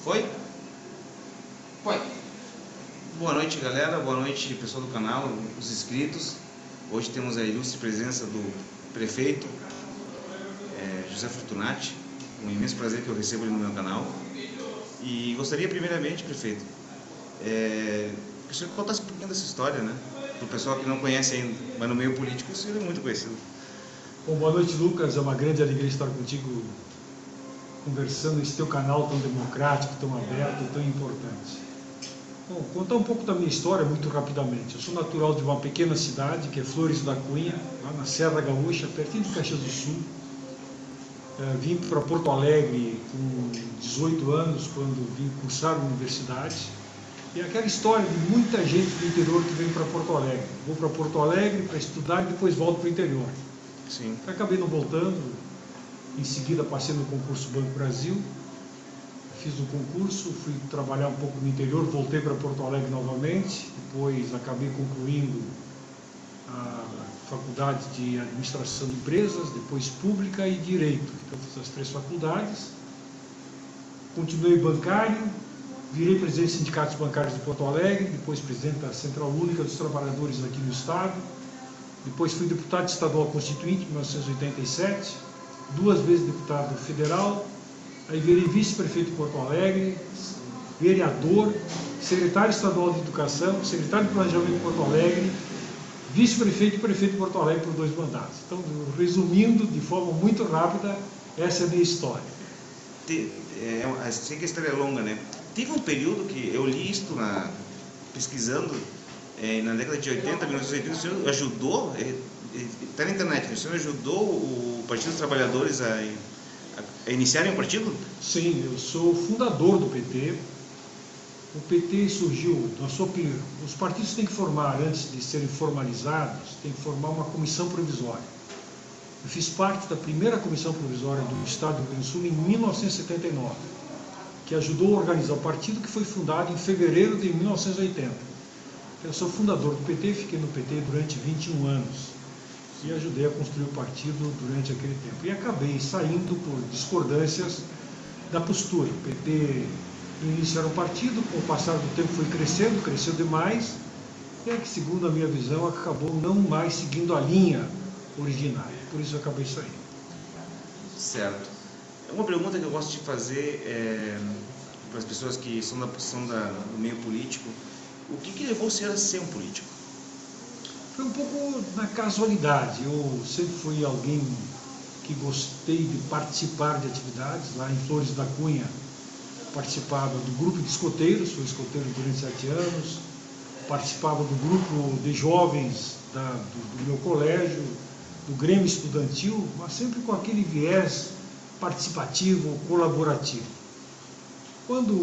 Foi? Foi. Boa noite, galera. Boa noite, pessoal do canal, os inscritos. Hoje temos a ilustre presença do prefeito José Fortunati. Um imenso prazer que eu recebo ele no meu canal. E gostaria primeiramente, prefeito, que o senhor contasse um pouquinho dessa história, né? Para o pessoal que não conhece ainda, mas no meio político o senhor é muito conhecido. Bom, boa noite, Lucas. É uma grande alegria estar contigo conversando nesse teu canal tão democrático, tão aberto, tão importante. Bom, contar um pouco da minha história muito rapidamente. Eu sou natural de uma pequena cidade, que é Flores da Cunha, lá na Serra Gaúcha, pertinho de Caxias do Sul. Vim para Porto Alegre com 18 anos, quando vim cursar a universidade. E aquela história de muita gente do interior que vem para Porto Alegre. Vou para Porto Alegre para estudar e depois volto para o interior. Sim. Acabei não voltando. Em seguida passei no concurso Banco Brasil, fiz o concurso, fui trabalhar um pouco no interior, voltei para Porto Alegre novamente, depois acabei concluindo a faculdade de administração de empresas, depois pública e direito. Então fiz as 3 faculdades, continuei bancário, virei presidente de sindicatos bancários de Porto Alegre, depois presidente da Central Única dos Trabalhadores aqui no estado, depois fui deputado estadual constituinte em 1987, 2 vezes deputado federal, aí virei vice-prefeito de Porto Alegre, vereador, secretário estadual de educação, secretário de planejamento de Porto Alegre, vice-prefeito e prefeito de Porto Alegre por 2 mandatos. Então, resumindo de forma muito rápida, essa é a minha história. Sei que a história é longa, né? Teve um período que eu li isso pesquisando, na década de 80, 1980, o senhor ajudou, está na internet, o senhor ajudou o Partido dos Trabalhadores a iniciarem um partido? Sim, eu sou fundador do PT. O PT surgiu, os partidos têm que formar, antes de serem formalizados, tem que formar uma comissão provisória. Eu fiz parte da primeira comissão provisória do Estado do Rio Grande do Sul em 1979, que ajudou a organizar o partido, que foi fundado em fevereiro de 1980. Eu sou fundador do PT, fiquei no PT durante 21 anos e ajudei a construir o partido durante aquele tempo. E acabei saindo por discordâncias da postura. O PT, no início, era um partido, com o passar do tempo foi crescendo, cresceu demais, e é que, segundo a minha visão, acabou não mais seguindo a linha originária. Por isso eu acabei saindo. Certo. Uma pergunta que eu gosto de fazer para as pessoas que são do meio político: o que levou o senhor a ser um político? Foi um pouco na casualidade. Eu sempre fui alguém que gostei de participar de atividades. Lá em Flores da Cunha, participava do grupo de escoteiros, fui escoteiro durante 7 anos, participava do grupo de jovens do meu colégio, do Grêmio Estudantil, mas sempre com aquele viés participativo, colaborativo. Quando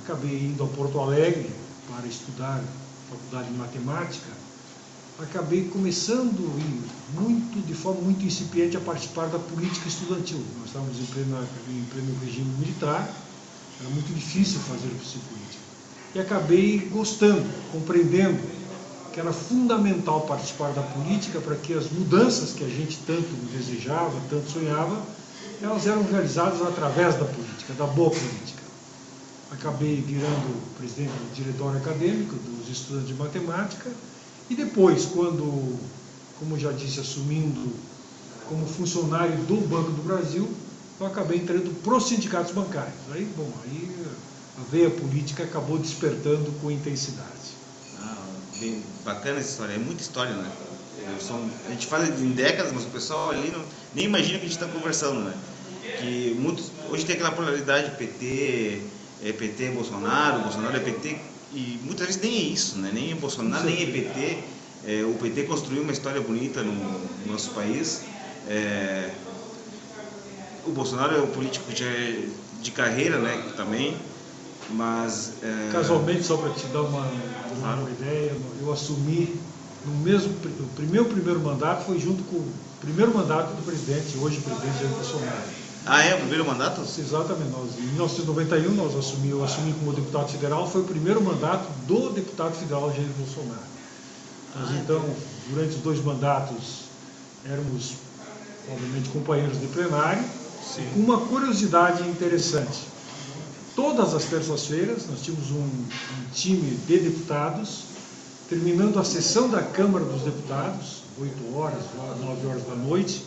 acabei indo a Porto Alegre para estudar faculdade de matemática, acabei começando, de forma muito incipiente, a participar da política estudantil. Nós estávamos em pleno regime militar, era muito difícil fazer política. E acabei gostando, compreendendo que era fundamental participar da política para que as mudanças que a gente tanto desejava, tanto sonhava, elas eram realizadas através da política, da boa política. Acabei virando presidente do diretório acadêmico dos estudantes de matemática e depois, quando, como já disse, assumindo como funcionário do Banco do Brasil, eu acabei entrando para os sindicatos bancários. Aí a veia política acabou despertando com intensidade. Bem bacana essa história, é muita história, né? A gente fala em décadas, mas o pessoal ali nem imagina que a gente está conversando, né? Que hoje tem aquela polaridade PT é Bolsonaro, Bolsonaro é PT, e muitas vezes nem é isso, né? Nem é Bolsonaro, nem é PT. O PT construiu uma história bonita no nosso país. O Bolsonaro é um político de carreira, né? Também, mas... Casualmente, só para te dar uma ideia, eu assumi o primeiro mandato foi junto com o primeiro mandato do presidente, hoje presidente Jair Bolsonaro. Ah, é? O primeiro mandato? Exatamente. Em 1991, eu assumi como deputado federal, foi o primeiro mandato do deputado federal Jair Bolsonaro. Então, durante os 2 mandatos, éramos, obviamente, companheiros de plenário. Sim. Uma curiosidade interessante. todas as terças-feiras, nós tínhamos um time de deputados, terminando a sessão da Câmara dos Deputados, 8 horas, 9 horas da noite,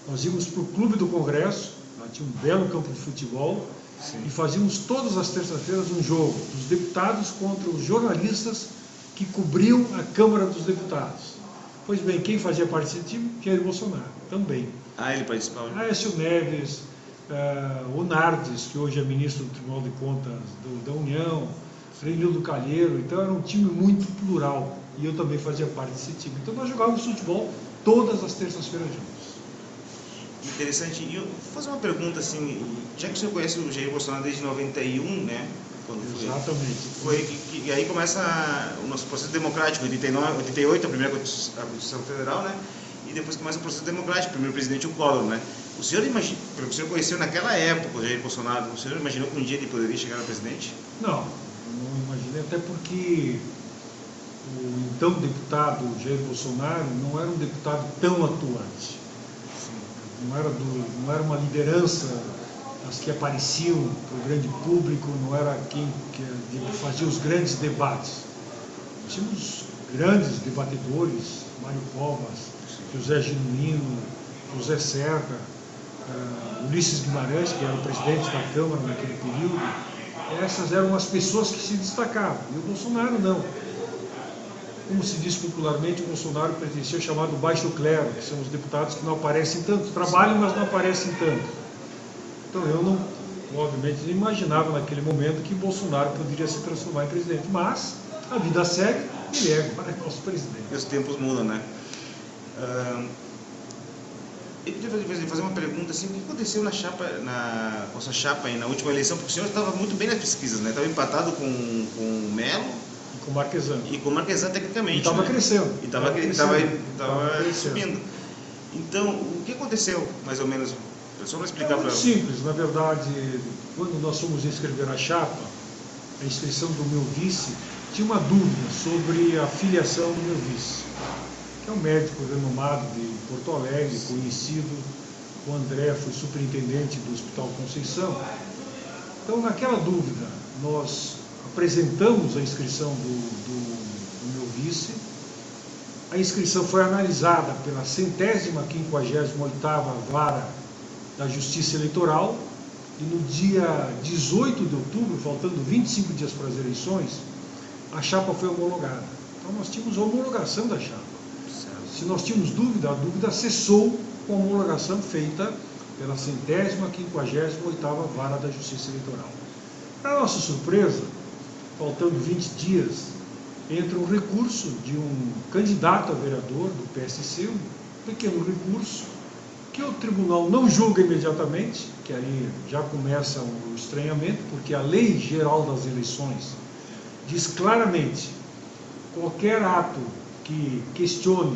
nós íamos para o Clube do Congresso, lá tinha um belo campo de futebol, sim, e fazíamos todas as terças-feiras um jogo dos deputados contra os jornalistas que cobriam a Câmara dos Deputados. Pois bem, quem fazia parte desse time? Jair Bolsonaro, também. Ah, ele participava? Aécio Neves, o Nardes, que hoje é ministro do Tribunal de Contas da União, Reinildo Calheiro, então era um time muito plural, e eu também fazia parte desse time. Então nós jogávamos futebol todas as terças-feiras juntos. Interessante. E eu vou fazer uma pergunta assim, já que o senhor conhece o Jair Bolsonaro desde 91, né? Quando foi, exatamente. E aí começa o nosso processo democrático, em 88, a primeira Constituição Federal, né? E depois começa o processo democrático, o primeiro presidente, o Collor, né? O senhor imagina, pelo que o senhor conheceu naquela época, o Jair Bolsonaro, o senhor imaginou que um dia ele poderia chegar a presidente? Não imaginei, até porque o então deputado Jair Bolsonaro não era um deputado tão atuante. Não era uma liderança das que apareciam para o grande público, não era quem fazia os grandes debates. Nós tínhamos grandes debatedores, Mário Covas, José Genuíno, José Serra, Ulisses Guimarães, que era o presidente da Câmara naquele período. Essas eram as pessoas que se destacavam, e o Bolsonaro não. Como se diz popularmente, o Bolsonaro pertencia ao chamado baixo clero, que são os deputados que não aparecem tanto, trabalham, mas não aparecem tanto. Então eu não, obviamente, não imaginava naquele momento que Bolsonaro poderia se transformar em presidente, mas a vida segue, ele é nosso presidente. E os tempos mudam, né? Eu queria fazer uma pergunta assim, o que aconteceu na nossa chapa aí, na última eleição? Porque o senhor estava muito bem nas pesquisas, né? Estava empatado com o Melo. Com o Marquesan. E com o Marquesan, tecnicamente. E estava crescendo. E estava subindo. Então, o que aconteceu, mais ou menos? Só para explicar para... muito simples, na verdade, quando nós fomos inscrever a chapa, a inscrição do meu vice, tinha uma dúvida sobre a filiação do meu vice, que é um médico renomado de Porto Alegre, conhecido. O André foi superintendente do Hospital Conceição. Então, naquela dúvida, nós apresentamos a inscrição do meu vice. A inscrição foi analisada pela 158ª Vara da Justiça Eleitoral, e no dia 18 de outubro, faltando 25 dias para as eleições, a chapa foi homologada. Então nós tínhamos a homologação da chapa. Se nós tínhamos dúvida, a dúvida cessou com a homologação feita pela 158ª Vara da Justiça Eleitoral. Para nossa surpresa, faltando 20 dias, entra um recurso de um candidato a vereador do PSC, um pequeno recurso, que o tribunal não julga imediatamente, que aí já começa o estranhamento, porque a Lei Geral das Eleições diz claramente: qualquer ato que questione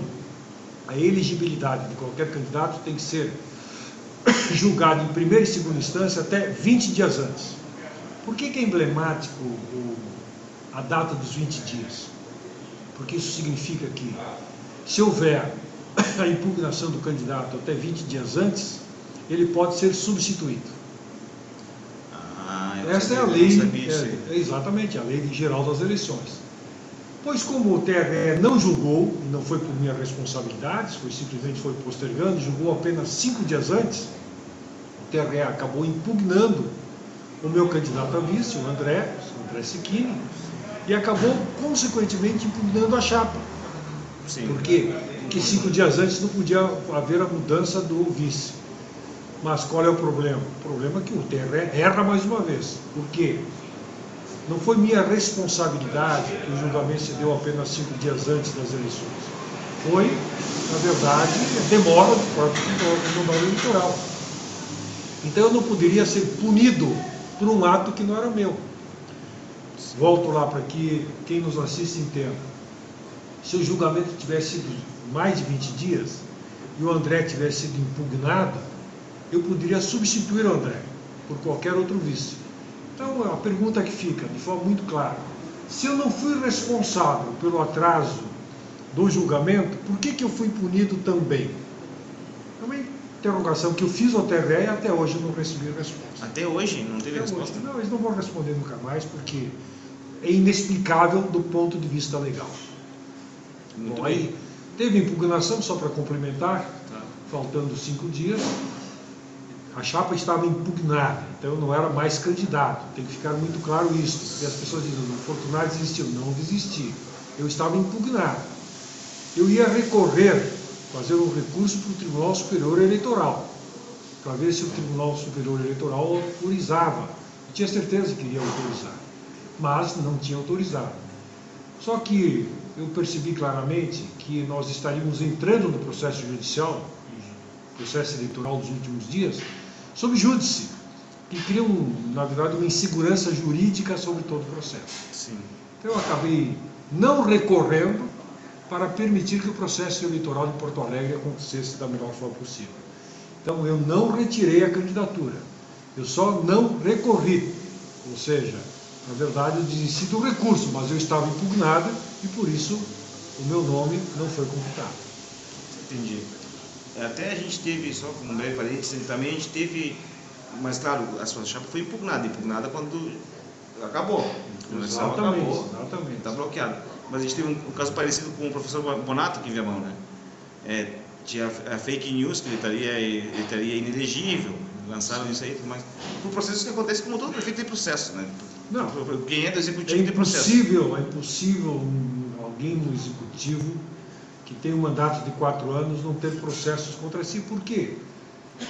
a elegibilidade de qualquer candidato tem que ser julgado em primeira e segunda instância até 20 dias antes. Por que é emblemático a data dos 20 dias? Porque isso significa que, se houver a impugnação do candidato até 20 dias antes, ele pode ser substituído. Essa é a lei, exatamente, a Lei Geral das Eleições. Pois como o TRE não julgou, e não foi por minha responsabilidade, simplesmente foi postergando, julgou apenas 5 dias antes, o TRE acabou impugnando o meu candidato a vice, o André Cecchini, e acabou, consequentemente, impugnando a chapa. Sim. Por quê? Porque 5 dias antes não podia haver a mudança do vice. Mas qual é o problema? O problema é que o TRE erra mais uma vez. Por quê? Não foi minha responsabilidade que o julgamento se deu apenas 5 dias antes das eleições. Foi, na verdade, a demora do próprio Tribunal Eleitoral. Então eu não poderia ser punido por um ato que não era meu. Volto lá para que quem nos assiste entenda. Se o julgamento tivesse sido mais de 20 dias e o André tivesse sido impugnado, eu poderia substituir o André por qualquer outro vice. Então a pergunta que fica, de forma muito clara: se eu não fui responsável pelo atraso do julgamento, por que eu fui punido também? Também interrogação que eu fiz ao TRE e até hoje eu não recebi resposta. Até hoje não teve resposta? Não, eles não vão responder nunca mais, porque é inexplicável do ponto de vista legal. Muito Bom, bem. aí teve impugnação, só para complementar, Tá. faltando 5 dias, a chapa estava impugnada, então eu não era mais candidato. Tem que ficar muito claro isso, porque as pessoas dizem, o Fortunato desistiu. Não desisti, eu estava impugnado. Eu ia recorrer, fazer um recurso para o Tribunal Superior Eleitoral, para ver se o Tribunal Superior Eleitoral autorizava. Eu tinha certeza que iria autorizar, mas não tinha autorizado. Só que eu percebi claramente que nós estaríamos entrando no processo judicial, processo eleitoral dos últimos dias, sob júdice, que cria, na verdade, uma insegurança jurídica sobre todo o processo. Sim. Então eu acabei não recorrendo para permitir que o processo eleitoral de Porto Alegre acontecesse da melhor forma possível. Então eu não retirei a candidatura, eu só não recorri, ou seja, na verdade eu desisti do recurso, mas eu estava impugnado e por isso o meu nome não foi computado. Entendi. Até a gente teve, só como um breve parênteses, também a gente teve, mas claro, a sua chapa foi impugnada quando acabou. A eleição acabou, Exatamente. está bloqueado. Mas a gente teve um caso parecido com o professor Bonato aqui em Viamão, né? Tinha a fake news que ele estaria inelegível, lançaram isso aí, mas por processo que acontece como todo prefeito tem processo, né? Não, quem é do executivo tem processo. É impossível alguém no executivo que tem um mandato de 4 anos não ter processos contra si. Por quê?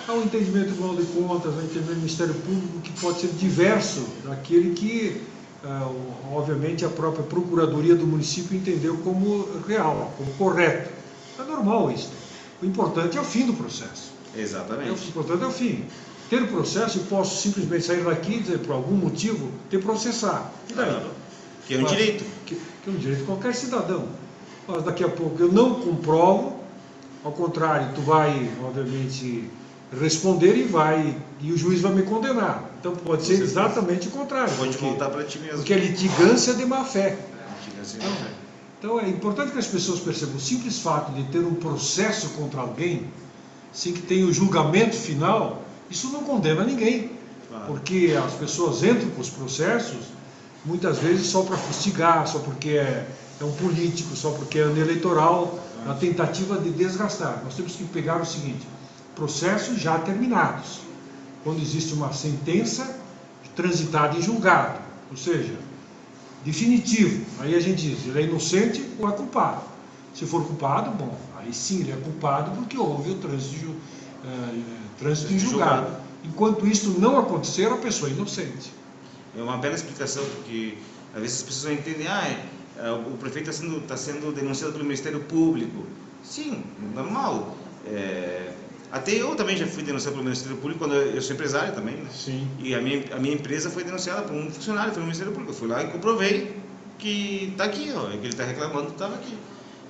Há um entendimento do Tribunal de Contas, há um entendimento do Ministério Público que pode ser diverso daquele que, obviamente, a própria Procuradoria do município entendeu como real, como correto. É normal isso. O importante é o fim do processo. Exatamente. O importante é o fim. Ter o processo, eu posso simplesmente sair daqui e dizer, por algum motivo, te processar. E daí? Claro. Que é um direito. Que é um direito de qualquer cidadão. Mas daqui a pouco eu não comprovo, ao contrário, tu vai, obviamente, responder e o juiz vai me condenar. Então pode ser exatamente o contrário. Pode voltar para ti mesmo. Porque é litigância de má fé. Litigância de má fé. Então é importante que as pessoas percebam, o simples fato de ter um processo contra alguém, sem que tenha o julgamento final, isso não condena ninguém. Claro. Porque as pessoas entram com os processos, muitas vezes só para fustigar, só porque é um político, só porque é ano eleitoral, na tentativa de desgastar. Nós temos que pegar o seguinte, processos já terminados, quando existe uma sentença transitada em julgado, ou seja, definitivo, aí a gente diz, ele é inocente ou é culpado. Se for culpado, bom, aí sim ele é culpado porque houve o trânsito em julgado. Enquanto isso não acontecer, a pessoa é inocente. É uma bela explicação, porque às vezes as pessoas não entendem, o prefeito está sendo denunciado pelo Ministério Público. Sim, normal. Até eu também já fui denunciado pelo Ministério Público, quando eu sou empresário também, né? Sim. E a minha empresa foi denunciada por um funcionário pelo Ministério Público. Eu fui lá e comprovei que está aqui, que ele está reclamando que estava aqui.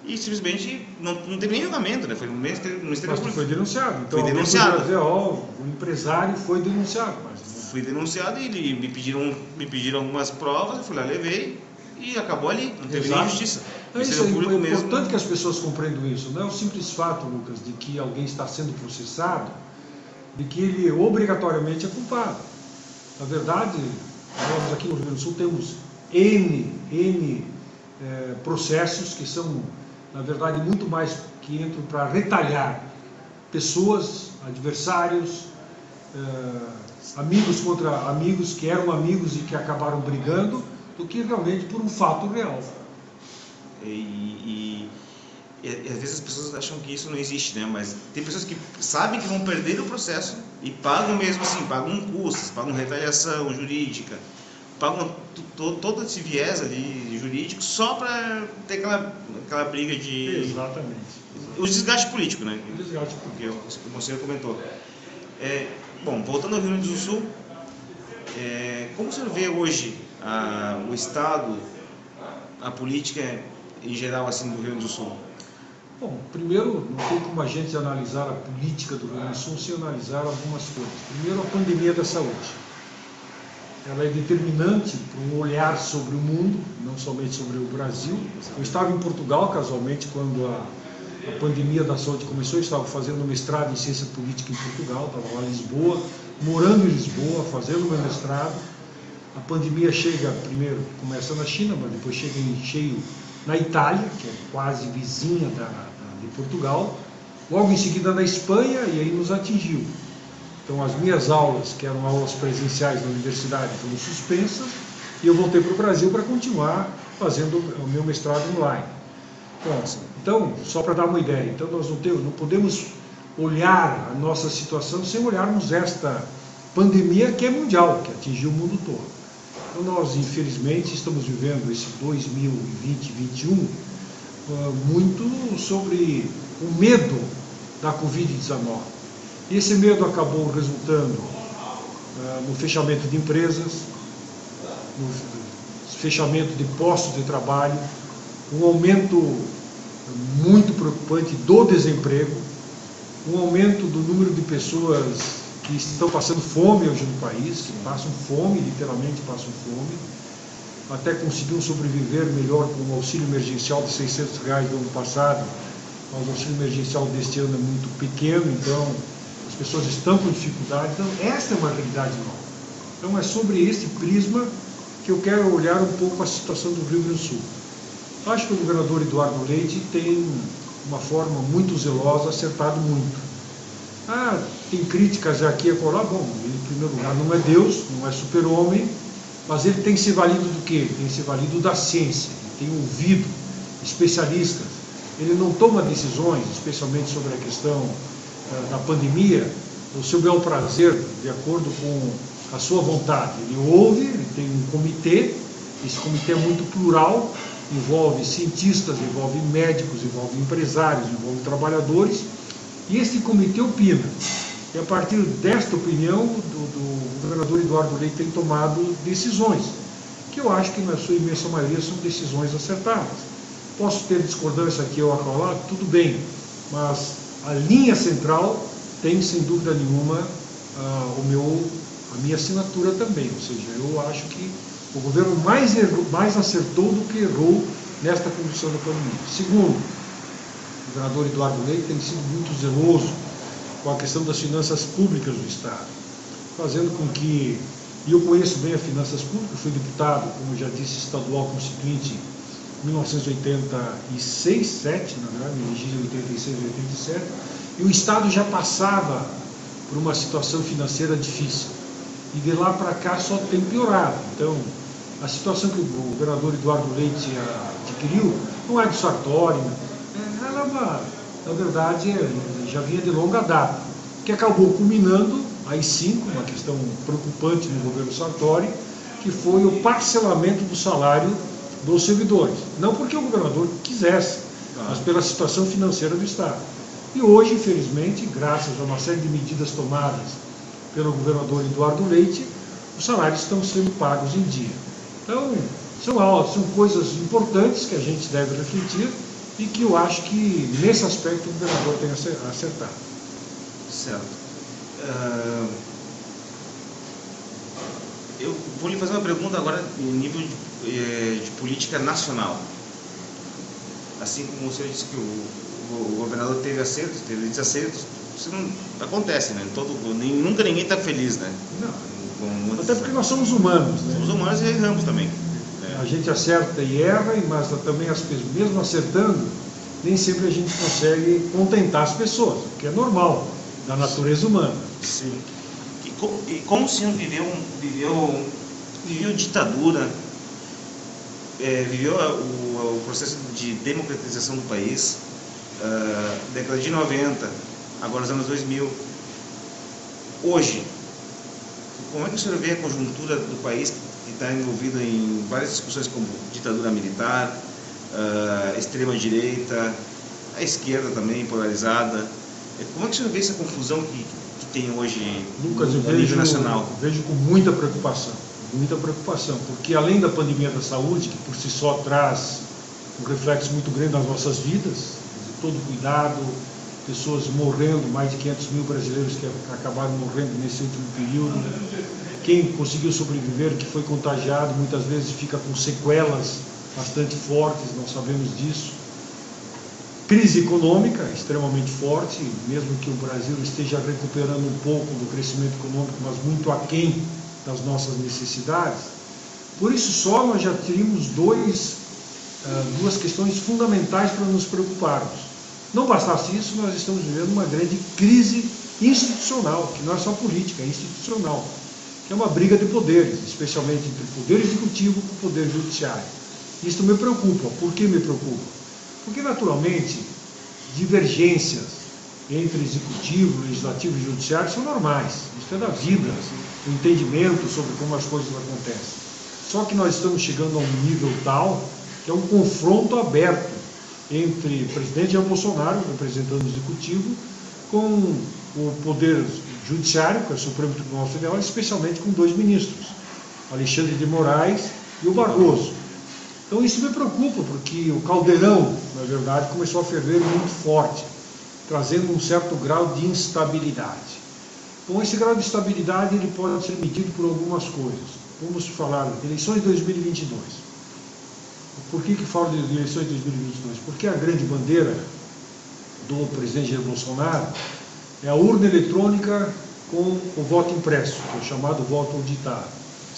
E simplesmente não teve nem julgamento, né? Foi no Ministério Público. Foi denunciado. Então, foi denunciado. Dizer, o empresário foi denunciado. Mas... Fui denunciado e me pediram algumas provas, eu fui lá, levei e acabou ali. Não teve nem justiça. É isso aí, é importante que as pessoas compreendam isso. Não é o simples fato, Lucas, de que alguém está sendo processado, de que ele obrigatoriamente é culpado. Na verdade, nós aqui no Rio Grande do Sul temos N processos que são, na verdade, muito mais que entram para retalhar pessoas, adversários, amigos contra amigos que eram amigos e que acabaram brigando, do que realmente por um fato real. E às vezes as pessoas acham que isso não existe, né? Mas tem pessoas que sabem que vão perder o processo e pagam mesmo assim, pagam custos, pagam retaliação jurídica, pagam todo esse viés ali jurídico só para ter aquela briga de... Exatamente. O desgaste político, né? O desgaste político. Como você comentou. Bom, voltando ao Rio Grande do Sul, como o senhor vê hoje o Estado, a política em geral assim do Rio Grande do Sul? Bom, primeiro, não tem como a gente analisar a política do Rio Grande do Sul sem analisar algumas coisas. Primeiro, a pandemia da saúde. Ela é determinante para um olhar sobre o mundo, não somente sobre o Brasil. Eu estava em Portugal, casualmente, quando a pandemia da saúde começou, eu estava fazendo mestrado em ciência política em Portugal, estava lá em Lisboa, morando em Lisboa, fazendo meu mestrado. A pandemia chega, primeiro começa na China, mas depois chega em cheio na Itália, que é quase vizinha de Portugal, logo em seguida na Espanha, e aí nos atingiu. Então as minhas aulas, que eram aulas presenciais na universidade, foram suspensas, e eu voltei para o Brasil para continuar fazendo o meu mestrado online. Então, só para dar uma ideia, então nós não podemos olhar a nossa situação sem olharmos esta pandemia que é mundial, que atingiu o mundo todo. Então nós, infelizmente, estamos vivendo esse 2020-2021 muito sobre o medo da Covid-19. E esse medo acabou resultando no fechamento de empresas, no fechamento de postos de trabalho, um aumento muito preocupante do desemprego, um aumento do número de pessoas que estão passando fome hoje no país, que passam fome, literalmente passam fome, até conseguiram sobreviver melhor com o auxílio emergencial de R$600 do ano passado, mas o auxílio emergencial deste ano é muito pequeno, então as pessoas estão com dificuldade. Então esta é uma realidade nova. Então é sobre esse prisma que eu quero olhar um pouco a situação do Rio Grande do Sul. Acho que o governador Eduardo Leite tem uma forma muito zelosa, acertado muito. Tem críticas aqui e acolá. Bom, ele, em primeiro lugar, não é Deus, não é super-homem, mas ele tem se valido do quê? Tem se valido da ciência, ele tem ouvido especialistas. Ele não toma decisões, especialmente sobre a questão da pandemia, o seu bel prazer, de acordo com a sua vontade. Ele ouve, ele tem um comitê, esse comitê é muito plural, envolve cientistas, envolve médicos, envolve empresários, envolve trabalhadores, e esse comitê opina. E a partir desta opinião, do governador Eduardo Leite tem tomado decisões, que eu acho que na sua imensa maioria são decisões acertadas. Posso ter discordância aqui ou acolá, tudo bem, mas a linha central tem, sem dúvida nenhuma, a minha assinatura também. Ou seja, eu acho que o governo mais acertou do que errou nesta condução da pandemia. Segundo, o governador Eduardo Leite tem sido muito zeloso com a questão das finanças públicas do Estado, fazendo com que, e eu conheço bem as finanças públicas, fui deputado, como já disse, estadual constituinte em 1986, 7, na verdade, me elegi em 86 e 87, e o Estado já passava por uma situação financeira difícil. E de lá para cá só tem piorado. Então, a situação que o governador Eduardo Leite adquiriu não é do Sartori, ela, na verdade, já vinha de longa data, que acabou culminando, aí sim, com uma questão preocupante no governo Sartori, que foi o parcelamento do salário dos servidores. Não porque o governador quisesse, mas pela situação financeira do Estado. E hoje, infelizmente, graças a uma série de medidas tomadas pelo governador Eduardo Leite, os salários estão sendo pagos em dia. Então, são coisas importantes que a gente deve refletir e que eu acho que, nesse aspecto, o governador tem acertado. Certo. Eu vou lhe fazer uma pergunta agora no nível de política nacional. Assim como o senhor disse que o governador teve acertos, teve desacertos, isso não acontece, né? Nunca ninguém está feliz, né? Não. Até porque nós somos humanos, né? Somos humanos e erramos também. A gente acerta e erra, mas também mesmo acertando, nem sempre a gente consegue contentar as pessoas, o que é normal da natureza humana. Sim. E como o senhor viveu ditadura, viveu o processo de democratização do país, década de 90, agora os anos 2000, hoje, como é que o senhor vê a conjuntura do país que está envolvido em várias discussões como ditadura militar, extrema-direita, a esquerda também polarizada? Como é que o senhor vê essa confusão que tem hoje, Lucas, a nível nacional? Vejo com muita preocupação, porque além da pandemia da saúde, que por si só traz um reflexo muito grande nas nossas vidas, todo cuidado, pessoas morrendo, mais de 500 mil brasileiros que acabaram morrendo nesse último período. Quem conseguiu sobreviver, que foi contagiado, muitas vezes fica com sequelas bastante fortes, nós sabemos disso. crise econômica extremamente forte, mesmo que o Brasil esteja recuperando um pouco do crescimento econômico, mas muito aquém das nossas necessidades. Por isso só nós já teríamos duas questões fundamentais para nos preocuparmos. Não bastasse isso, nós estamos vivendo uma grande crise institucional, que não é só política, é institucional, que é uma briga de poderes, especialmente entre o poder executivo e o poder judiciário. Isso me preocupa. Por que me preocupa? Porque, naturalmente, divergências entre executivo, legislativo e judiciário são normais. Isso é da vida, o entendimento sobre como as coisas acontecem. Só que nós estamos chegando a um nível tal que é um confronto aberto entre o presidente Jair Bolsonaro, representando o executivo, com o poder judiciário, que é o Supremo Tribunal Federal, especialmente com dois ministros, Alexandre de Moraes e o Barroso. Então isso me preocupa, porque o caldeirão, na verdade, começou a ferver muito forte, trazendo um certo grau de instabilidade. Então esse grau de instabilidade ele pode ser medido por algumas coisas. Vamos falar de eleições de 2022. Por que falo de eleições de 2022? Porque a grande bandeira do presidente Jair Bolsonaro é a urna eletrônica com o voto impresso, que é o chamado voto auditado,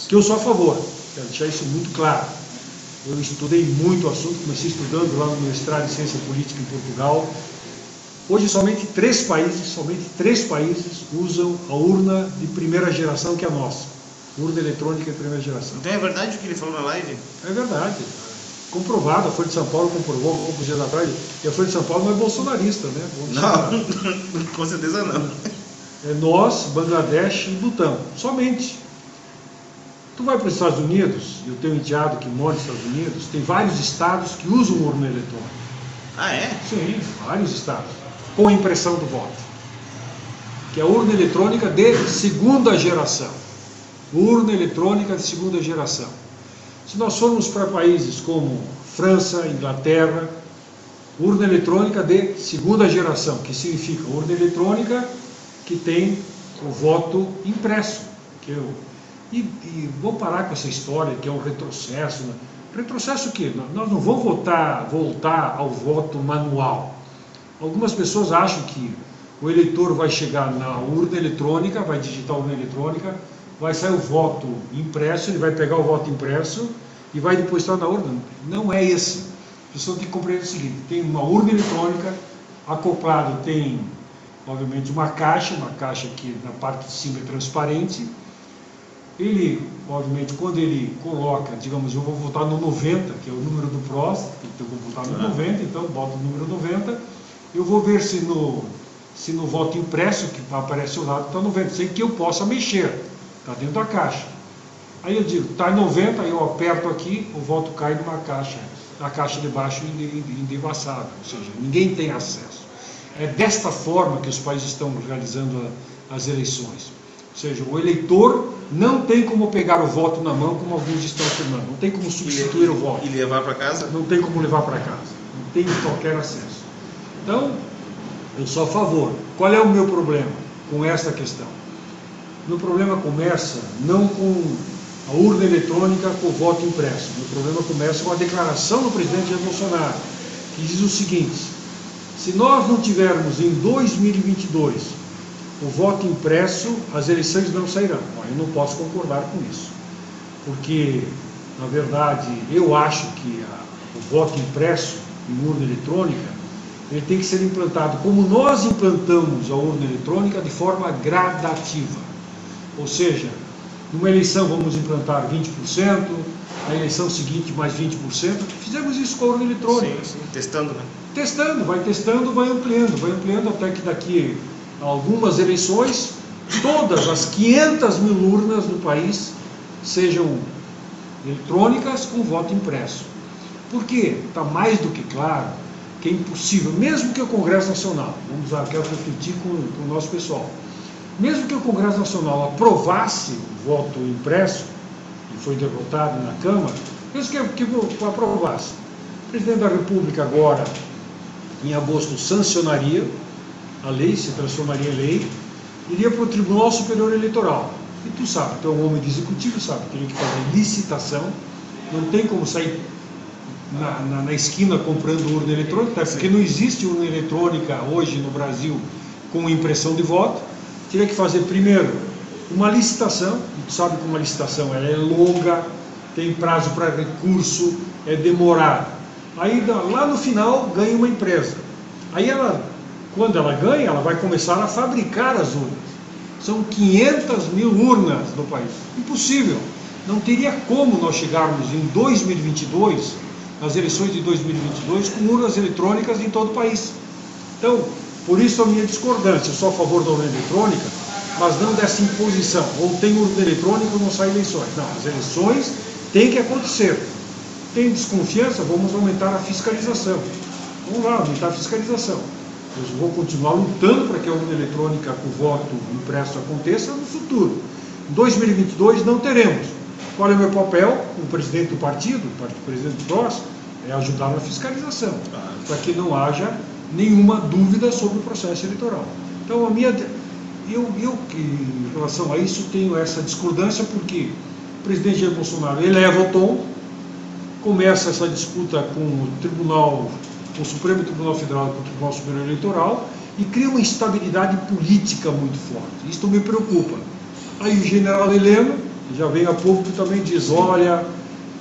que eu sou a favor, quero deixar isso muito claro. Eu estudei muito o assunto, comecei estudando lá no mestrado em Ciência Política em Portugal. Hoje somente três países usam a urna de primeira geração, que é a nossa. Urna eletrônica de primeira geração. Então é verdade o que ele falou na live? É verdade. Comprovado, a Folha de São Paulo comprovou há poucos dias atrás, e a Folha de São Paulo não é bolsonarista, né? Não, com certeza não. É nós, Bangladesh e Butão, somente. Tu vai para os Estados Unidos, eu tenho um enteado que mora nos Estados Unidos, tem vários estados que usam urna eletrônica. Ah, é? Sim, vários estados, com impressão do voto. Que é a urna eletrônica de segunda geração. Urna eletrônica de segunda geração. Se nós formos para países como França, Inglaterra, urna eletrônica de segunda geração, que significa urna eletrônica que tem o voto impresso. E vamos parar com essa história que é um retrocesso. Né? Retrocesso o quê? Nós não vamos voltar ao voto manual. Algumas pessoas acham que o eleitor vai chegar na urna eletrônica, vai digitar a urna eletrônica, vai sair o voto impresso, ele vai pegar o voto impresso e vai depositar na urna. Não é esse. A pessoa tem que compreender o seguinte: tem uma urna eletrônica, acoplado tem, obviamente, uma caixa que na parte de cima é transparente. Ele, obviamente, quando ele coloca, digamos, eu vou votar no 90, que é o número do PROS, então eu vou votar no 90, então boto o número 90, eu vou ver se no voto impresso, que aparece ao lado, está 90, sem que eu possa mexer, está dentro da caixa. Aí eu digo, está em 90, aí eu aperto aqui, o voto cai numa caixa, na caixa de baixo indevassável, ou seja, ninguém tem acesso. É desta forma que os países estão realizando as eleições. Ou seja, o eleitor não tem como pegar o voto na mão, como alguns estão afirmando, não tem como substituir o voto. E levar para casa? Não tem como levar para casa, não tem qualquer acesso. Então, eu sou a favor. Qual é o meu problema com essa questão? Meu problema começa não com a urna eletrônica com o voto impresso. Meu problema começa com a declaração do presidente Jair Bolsonaro, que diz o seguinte: se nós não tivermos em 2022 o voto impresso, as eleições não sairão. Bom, eu não posso concordar com isso, porque, na verdade, eu acho que o voto impresso em urna eletrônica, ele tem que ser implantado como nós implantamos a urna eletrônica, de forma gradativa. Ou seja, numa eleição vamos implantar 20%, na eleição seguinte mais 20%, fizemos isso com a urna eletrônica. Sim, testando, né? Testando, vai ampliando até que daqui a algumas eleições, todas as 500 mil urnas no país sejam eletrônicas com voto impresso. Por quê? Está mais do que claro que é impossível, mesmo que o Congresso Nacional, vamos lá, quero refletir com o nosso pessoal, mesmo que o Congresso Nacional aprovasse o voto impresso, e foi derrotado na Câmara, mesmo que aprovasse, o presidente da República agora, em agosto, sancionaria a lei, se transformaria em lei, iria para o Tribunal Superior Eleitoral. E tu sabe, tu é um homem de executivo, sabe, teria que fazer licitação, não tem como sair na esquina comprando urna eletrônica, até porque não existe urna eletrônica hoje no Brasil com impressão de voto. Teria que fazer primeiro uma licitação, e tu sabe que uma licitação ela é longa, tem prazo para recurso, é demorada. Aí lá no final ganha uma empresa. Aí quando ela ganha, ela vai começar a fabricar as urnas. São 500 mil urnas no país. Impossível. Não teria como nós chegarmos em 2022, nas eleições de 2022, com urnas eletrônicas em todo o país. Então, por isso a minha discordância. Eu sou a favor da urna eletrônica, mas não dessa imposição. Ou tem urna eletrônica ou não sai eleições. Não, as eleições têm que acontecer. Tem desconfiança? Vamos aumentar a fiscalização. Vamos lá, aumentar a fiscalização. Eu vou continuar lutando para que a urna eletrônica com voto impresso aconteça no futuro. Em 2022 não teremos. Qual é o meu papel? O presidente do partido, o presidente do PROS, é ajudar na fiscalização, para que não haja nenhuma dúvida sobre o processo eleitoral. Então, eu em relação a isso, tenho essa discordância, porque o presidente Jair Bolsonaro eleva o tom, começa essa disputa com o Tribunal, com o Supremo Tribunal Federal e com o Tribunal Superior Eleitoral, e cria uma instabilidade política muito forte. Isso me preocupa. Aí o general Heleno, que já vem a público, também diz, olha,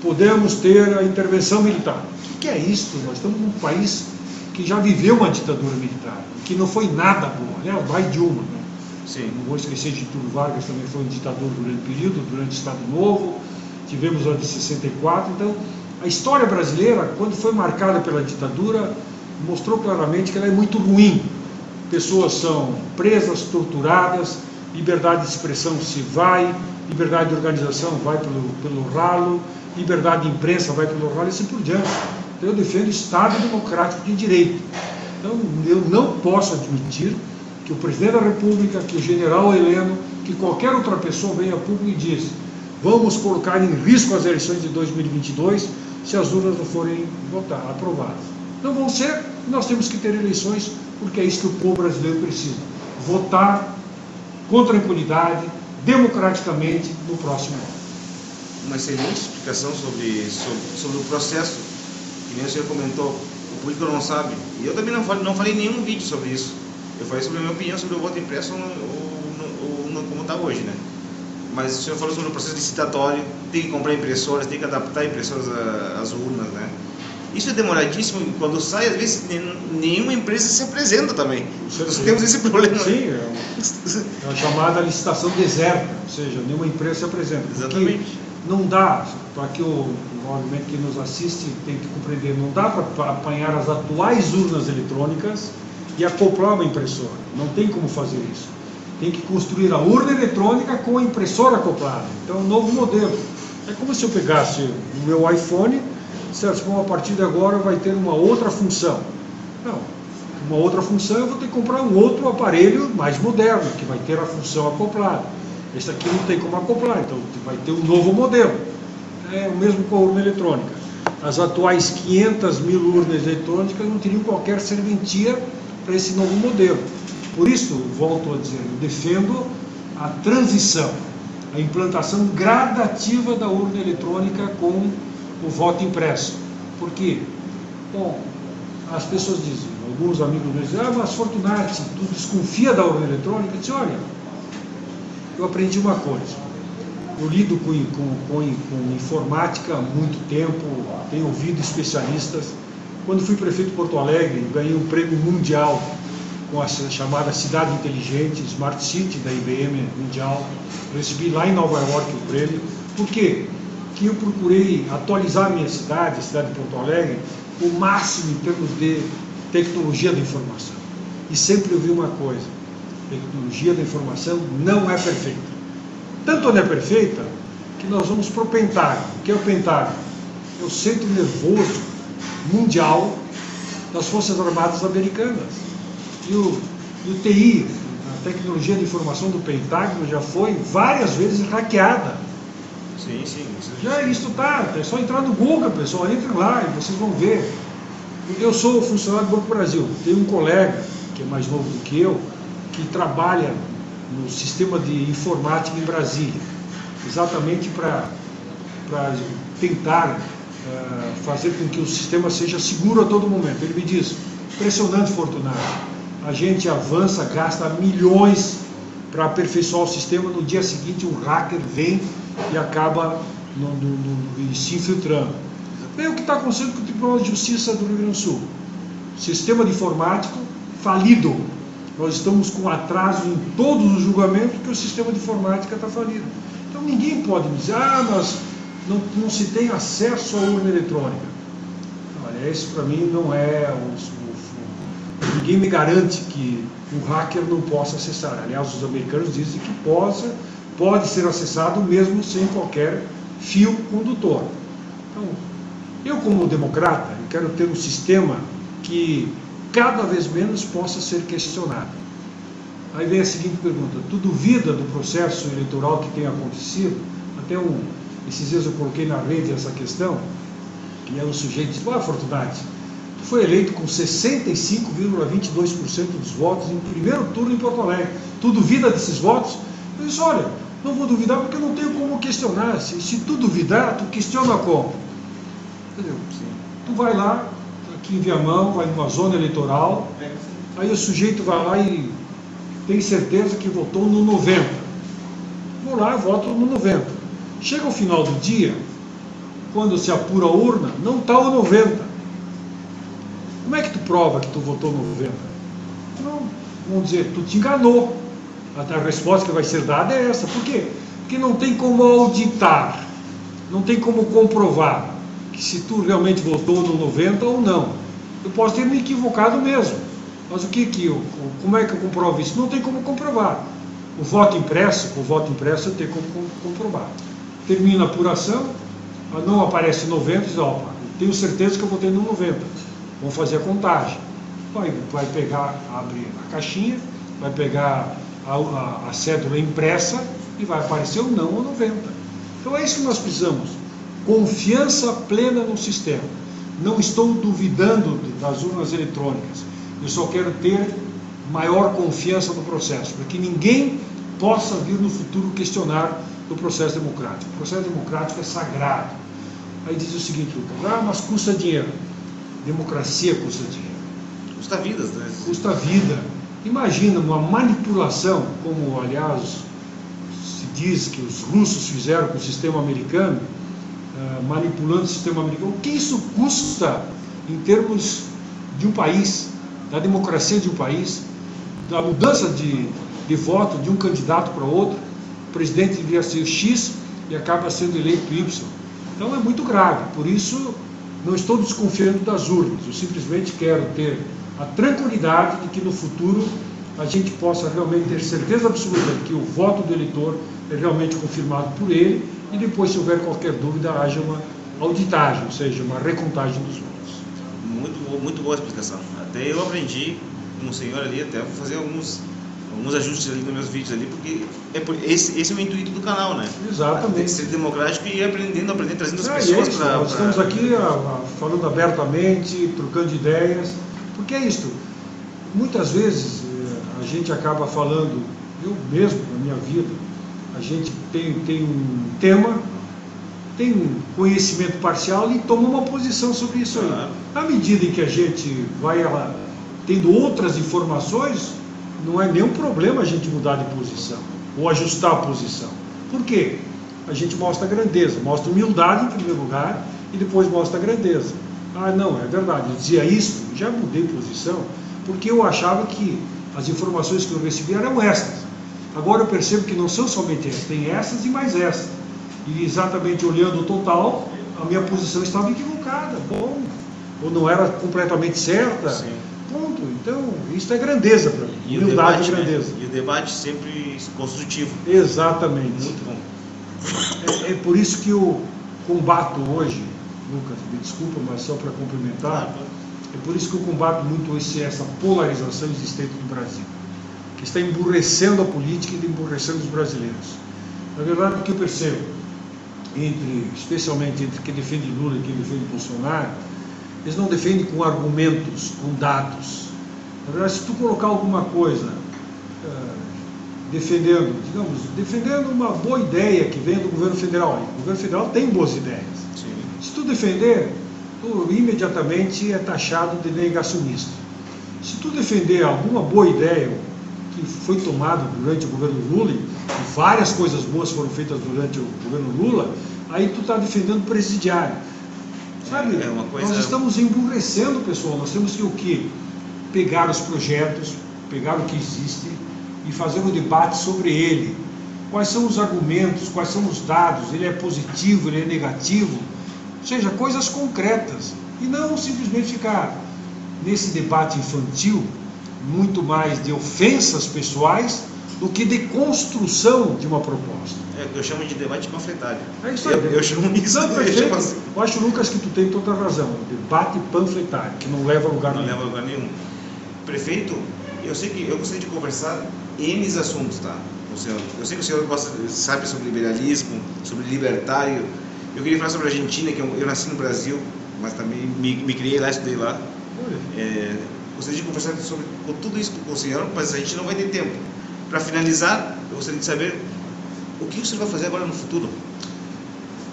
podemos ter a intervenção militar. O que é isso? Nós estamos num país que já viveu uma ditadura militar, que não foi nada boa, né? Vai Dilma, né? Sim. Não vou esquecer de Getúlio Vargas, também foi um ditador durante o período, durante o Estado Novo, tivemos a de 64, então a história brasileira, quando foi marcada pela ditadura, mostrou claramente que ela é muito ruim. Pessoas são presas, torturadas, liberdade de expressão se vai, liberdade de organização vai pelo ralo, liberdade de imprensa vai pelo ralo e assim por diante. Então eu defendo o Estado democrático de direito. Então eu não posso admitir que o presidente da República, que o general Heleno, que qualquer outra pessoa venha a público e diz: vamos colocar em risco as eleições de 2022 se as urnas não forem aprovadas. Não vão ser, nós temos que ter eleições, porque é isso que o povo brasileiro precisa. Votar com tranquilidade, democraticamente, no próximo ano. Uma excelente explicação sobre o processo, que nem o senhor comentou, o público não sabe. E eu também não falei nenhum vídeo sobre isso. Eu falei sobre a minha opinião sobre o voto impresso ou como está hoje, né? Mas o senhor falou sobre o processo licitatório, tem que comprar impressoras, tem que adaptar impressoras às urnas, né? Isso é demoradíssimo, e quando sai, às vezes, nenhuma empresa se apresenta também. Nós temos esse problema. Sim, é a chamada licitação deserta, ou seja, nenhuma empresa se apresenta. Exatamente. Não dá, para que obviamente quem nos assiste tem que compreender, não dá para apanhar as atuais urnas eletrônicas e acoplar uma impressora. Não tem como fazer isso. Tem que construir a urna eletrônica com a impressora acoplada. Então é um novo modelo. É como se eu pegasse o meu iPhone, certo? Bom, a partir de agora vai ter uma outra função. Não, uma outra função eu vou ter que comprar um outro aparelho mais moderno, que vai ter a função acoplada. Esse aqui não tem como acoplar, então vai ter um novo modelo. É o mesmo com a urna eletrônica. As atuais 500 mil urnas eletrônicas não teriam qualquer serventia para esse novo modelo. Por isso, volto a dizer, eu defendo a transição, a implantação gradativa da urna eletrônica com o voto impresso. Por quê? Bom, as pessoas dizem, alguns amigos meus dizem, mas Fortunati, tu desconfia da urna eletrônica? Eu disse, olha, eu aprendi uma coisa, eu lido com informática há muito tempo, tenho ouvido especialistas. Quando fui prefeito de Porto Alegre, ganhei um prêmio mundial com a chamada Cidade Inteligente, Smart City da IBM Mundial. Recebi lá em Nova York o prêmio. Por quê? Que eu procurei atualizar a minha cidade, a cidade de Porto Alegre, o máximo em termos de tecnologia da informação. E sempre ouvi uma coisa: tecnologia da informação não é perfeita. Tanto não é perfeita que nós vamos para o Pentágono. O que é o Pentágono? É o centro nervoso mundial das Forças Armadas Americanas. E o TI, a tecnologia de informação do Pentágono, já foi várias vezes hackeada. Sim, sim. Já isso está, é só entrar no Google, pessoal, entrem lá e vocês vão ver. Eu sou funcionário do Banco do Brasil, tenho um colega, que é mais novo do que eu, que trabalha no sistema de informática em Brasília, exatamente para tentar fazer com que o sistema seja seguro a todo momento. Ele me diz, impressionante, Fortunato, a gente avança, gasta milhões para aperfeiçoar o sistema, no dia seguinte um hacker vem e acaba se infiltrando. É o que está acontecendo com o Tribunal de Justiça do Rio Grande do Sul. Sistema de informático falido. Nós estamos com atraso em todos os julgamentos porque o sistema de informática está falido. Então ninguém pode dizer, mas não se tem acesso à urna eletrônica. Olha, esse para mim não é ninguém me garante que um hacker não possa acessar. Aliás, os americanos dizem que pode ser acessado mesmo sem qualquer fio condutor. Então, eu como democrata, eu quero ter um sistema que cada vez menos possa ser questionado. Aí vem a seguinte pergunta, tu duvida do processo eleitoral que tem acontecido? Até esses dias eu coloquei na rede essa questão, que é um sujeito disse, Fortunati, tu foi eleito com 65,22% dos votos em primeiro turno em Porto Alegre. Tu duvida desses votos? Eu disse, olha, não vou duvidar porque eu não tenho como questionar. Se tu duvidar, tu questiona como? Entendeu? Tu vai lá, aqui em Viamão, vai numa zona eleitoral, aí o sujeito vai lá e tem certeza que votou no 90. Vou lá e voto no 90. Chega ao final do dia, quando se apura a urna, não está o 90. Como é que tu prova que tu votou no 90? Não, vamos dizer, tu te enganou. A resposta que vai ser dada é essa. Por quê? Porque não tem como auditar, não tem como comprovar que se tu realmente votou no 90 ou não. Eu posso ter me equivocado mesmo, mas como é que eu comprovo isso? Não tem como comprovar. O voto impresso eu tenho como comprovar. Termina a apuração, não aparece 90, diz, tenho certeza que eu votei no 90. Vamos fazer a contagem. Vai pegar, abre a caixinha, vai pegar a cédula impressa e vai aparecer o não ou 90. Então é isso que nós precisamos. Confiança plena no sistema. Não estou duvidando das urnas eletrônicas. Eu só quero ter maior confiança no processo, para que ninguém possa vir no futuro questionar o processo democrático. O processo democrático é sagrado. Aí diz o seguinte, Lucas, mas custa dinheiro. Democracia custa dinheiro. Custa vidas, né? Custa vida. Imagina uma manipulação, como aliás se diz que os russos fizeram com o sistema americano, manipulando o sistema americano. O que isso custa em termos de um país, da democracia de um país, da mudança de voto de um candidato para outro? O presidente deveria ser X e acaba sendo eleito Y. Então é muito grave. Por isso não estou desconfiando das urnas. Eu simplesmente quero ter a tranquilidade de que no futuro a gente possa realmente ter certeza absoluta de que o voto do eleitor é realmente confirmado por ele e depois, se houver qualquer dúvida, haja uma auditagem, ou seja, uma recontagem dos votos. Muito boa a explicação. Até eu aprendi com o senhor ali, até vou fazer alguns ajustes ali nos meus vídeos ali, porque esse é o intuito do canal, né? Exatamente. Tem que ser democrático e ir aprendendo, trazendo as pessoas para... Nós estamos aqui falando abertamente, trocando ideias, porque é isto. Muitas vezes a gente acaba falando, eu mesmo, na minha vida, a gente tem um tema, tem um conhecimento parcial e toma uma posição sobre isso aí. Claro. À medida em que a gente vai tendo outras informações, não é nenhum problema a gente mudar de posição ou ajustar a posição. Por quê? A gente mostra a grandeza, mostra humildade em primeiro lugar e depois mostra a grandeza. Não, é verdade, eu dizia isso, já mudei de posição, porque eu achava que as informações que eu recebia eram estas. Agora eu percebo que não são somente essas, tem essas e mais essas. E exatamente olhando o total, a minha posição estava equivocada, ou não era completamente certa. Sim. Ponto. Então, isso é grandeza para mim. E humildade e grandeza. Né? E o debate sempre construtivo. Exatamente. Muito bom. É por isso que eu combato hoje, Lucas, me desculpa, mas só para complementar, é por isso que eu combato muito essa polarização existente no Brasil, que está emburrecendo a política e emburrecendo os brasileiros. Na verdade, o que eu percebo, especialmente entre quem defende Lula e quem defende Bolsonaro, eles não defendem com argumentos, com dados. Na verdade, se tu colocar alguma coisa defendendo uma boa ideia que vem do governo federal, o governo federal tem boas ideias. Sim. Se tu tu defender, tu imediatamente é taxado de negacionista. Se tu defender alguma boa ideia que foi tomada durante o governo Lula, e várias coisas boas foram feitas durante o governo Lula, aí tu está defendendo o presidiário. Sabe? Nós estamos emburrecendo, pessoal. Nós temos que o quê? Pegar os projetos, pegar o que existe e fazer um debate sobre ele. Quais são os argumentos, quais são os dados, ele é positivo, ele é negativo, ou seja, coisas concretas. E não simplesmente ficar nesse debate infantil, muito mais de ofensas pessoais do que de construção de uma proposta. Eu chamo de debate panfletário. É isso aí. Eu chamo isso. Eu acho, Lucas, que tu tem toda a razão. Debate panfletário, que não leva a lugar nenhum. Não leva a lugar nenhum. Prefeito, eu sei que eu gostaria de conversar N assuntos, tá? Eu sei que o senhor sabe sobre liberalismo, sobre libertário. Eu queria falar sobre a Argentina, que eu nasci no Brasil, mas também me criei lá, estudei lá. Gostaria de conversar sobre tudo isso com o senhor, mas a gente não vai ter tempo. Para finalizar, eu gostaria de saber o que o senhor vai fazer agora no futuro.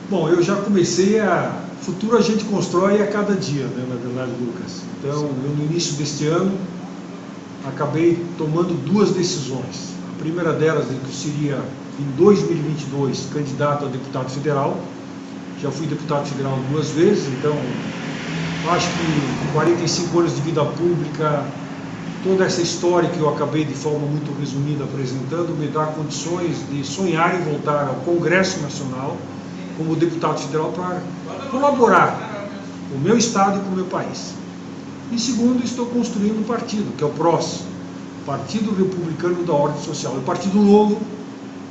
Bom, eu já comecei futuro a gente constrói a cada dia, né, na verdade, Lucas. Então, eu no início deste ano acabei tomando duas decisões. A primeira delas é que eu seria, em 2022, candidato a deputado federal. Já fui deputado federal 2 vezes, então acho que 45 anos de vida pública, toda essa história que eu acabei de forma muito resumida apresentando, me dá condições de sonhar em voltar ao Congresso Nacional como deputado federal para colaborar com o meu estado e com o meu país. E segundo, estou construindo um partido, que é o PROS, Partido Republicano da Ordem Social. É um partido novo,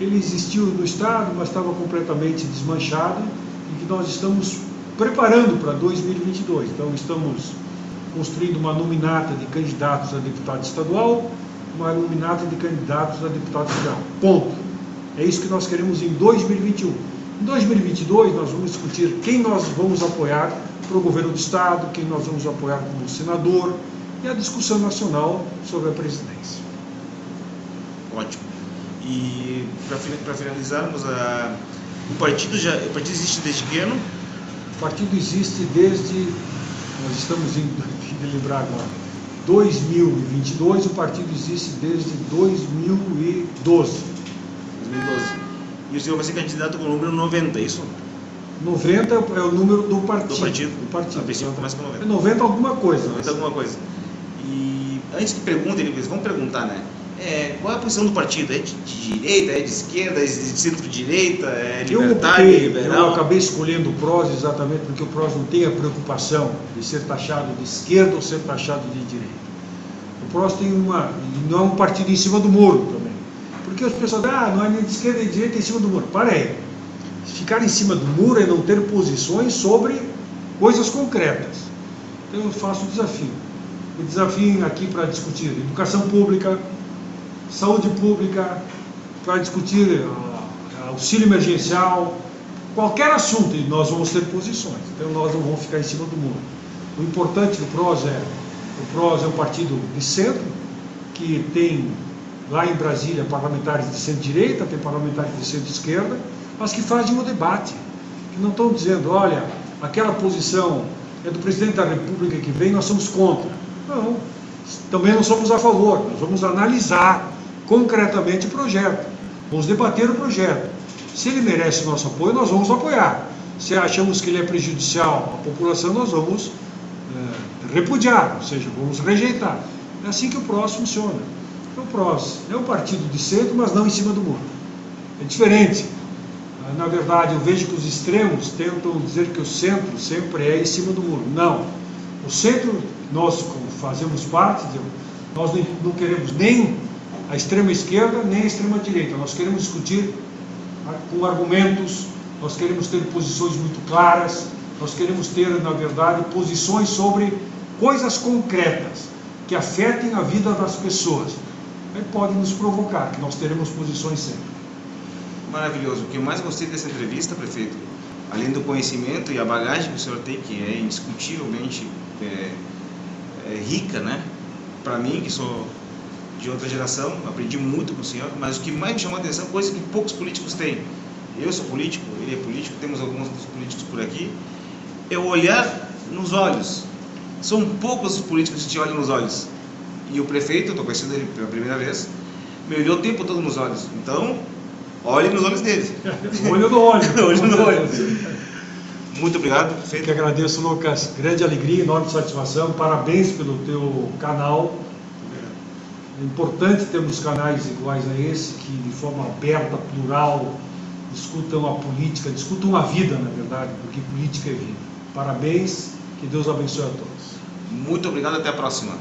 ele existiu no estado, mas estava completamente desmanchado, e que nós estamos preparando para 2022. Então, estamos construindo uma nominata de candidatos a deputado estadual, uma nominata de candidatos a deputado federal. Ponto. É isso que nós queremos em 2021. Em 2022, nós vamos discutir quem nós vamos apoiar para o governo do estado, quem nós vamos apoiar como senador, e a discussão nacional sobre a presidência. Ótimo. E para finalizarmos, o partido existe desde que ano? O partido existe desde, nós estamos em lembrar agora, 2022, o partido existe desde 2012. 2012. E o senhor vai ser candidato com o número 90, é isso? 90 é o número do partido. Do partido? Do partido. A pessoa começa com 90. É 90 alguma coisa. 90 alguma coisa. E antes que perguntem, eles vão perguntar, né? Qual é a posição do partido? É de direita, é de esquerda, é de centro-direita, é libertário, é liberal? Eu acabei escolhendo o PROS exatamente porque o PROS não tem a preocupação de ser taxado de esquerda ou ser taxado de direita. O PROS tem não é um partido em cima do muro também. Porque as pessoas dizem, não é nem de esquerda nem de direita, é em cima do muro. Para aí. Ficar em cima do muro é não ter posições sobre coisas concretas. Então eu faço o desafio. O desafio aqui para discutir educação pública, saúde pública, para discutir auxílio emergencial, qualquer assunto, e nós vamos ter posições. Então nós não vamos ficar em cima do muro. O importante do PROS é um partido de centro, que tem lá em Brasília parlamentares de centro-direita, tem parlamentares de centro-esquerda, mas que fazem o debate, que não estão dizendo, olha, aquela posição é do presidente da República que vem, nós somos contra. Não, também não somos a favor, nós vamos analisar concretamente o projeto, vamos debater o projeto. Se ele merece o nosso apoio, nós vamos apoiar. Se achamos que ele é prejudicial à população, nós vamos repudiar, ou seja, vamos rejeitar. É assim que o PROS funciona. O PROS é um partido de centro, mas não em cima do muro. É diferente. Na verdade, eu vejo que os extremos tentam dizer que o centro sempre é em cima do muro. Não. O centro, nós como fazemos parte, nós não queremos nem a extrema esquerda, nem a extrema direita. Nós queremos discutir com argumentos, nós queremos ter posições muito claras, nós queremos ter, na verdade, posições sobre coisas concretas que afetem a vida das pessoas. Aí pode nos provocar, que nós teremos posições sempre. Maravilhoso. O que eu mais gostei dessa entrevista, prefeito, além do conhecimento e a bagagem que o senhor tem, que é indiscutivelmente rica, né? Para mim, que sou de outra geração, aprendi muito com o senhor, mas o que mais me chamou a atenção, coisa que poucos políticos têm. Eu sou político, ele é político, temos alguns políticos por aqui, é o olhar nos olhos. São poucos os políticos que te olham nos olhos. E o prefeito, estou conhecendo ele pela primeira vez, me olhou o tempo todo nos olhos. Então, olhe nos olhos dele. Olho no olho. Olho no olho. Muito obrigado, Eu prefeito. que agradeço, Lucas. Grande alegria, enorme satisfação. Parabéns pelo teu canal. É importante termos canais iguais a esse, que de forma aberta, plural, discutam a política, discutam a vida, na verdade, porque política é vida. Parabéns, que Deus abençoe a todos. Muito obrigado, até a próxima.